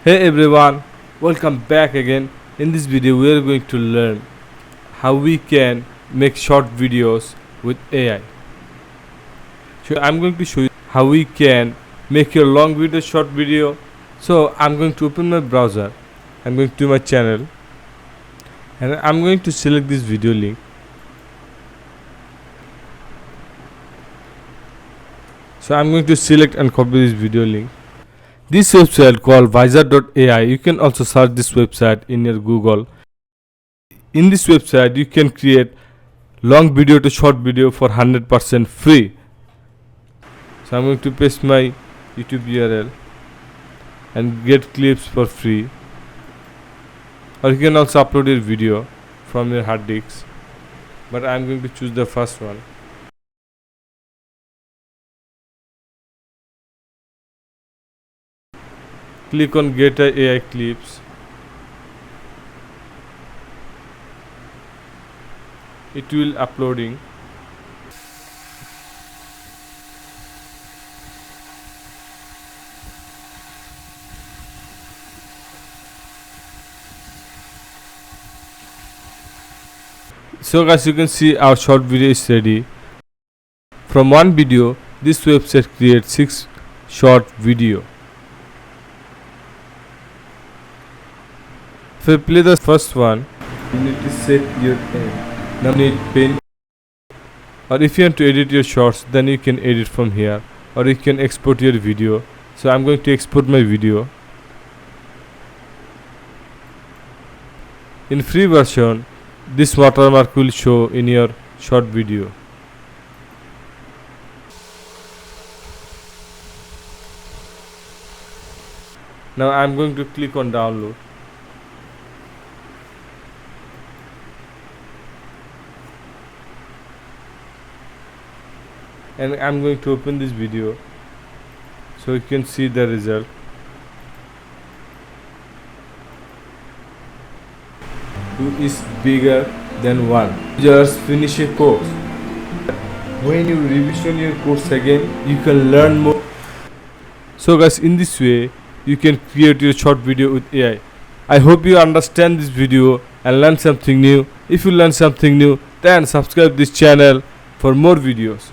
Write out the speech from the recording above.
Hey everyone, welcome back again. In this video we are going to learn how we can make short videos with AI. So I'm going to show you how we can make your long video short video. So I'm going to open my browser. I'm going to my channel and I'm going to select this video link. So I'm going to select and copy this video link. This website called visor.ai. You can also search this website in your Google. In this website you can create long video to short video for 100% free. So I'm going to paste my YouTube URL and get clips for free. Or you can also upload your video from your hard disk, but I'm going to choose the first one. Click on Get AI Clips. It will uploading. So guys, you can see our short video is ready. From one video, this website creates 6 short video. If I play the first one, you need to set your aim. Now you need pen. Or if you want to edit your shorts, then you can edit from here. Or you can export your video. So I'm going to export my video. In free version, this watermark will show in your short video. Now I'm going to click on download. And I'm going to open this video so you can see the result. Two is bigger than 1. Just finish a course. When you revision your course again, you can learn more. So guys, in this way you can create your short video with AI. I hope you understand this video and learn something new. If you learn something new, then subscribe this channel for more videos.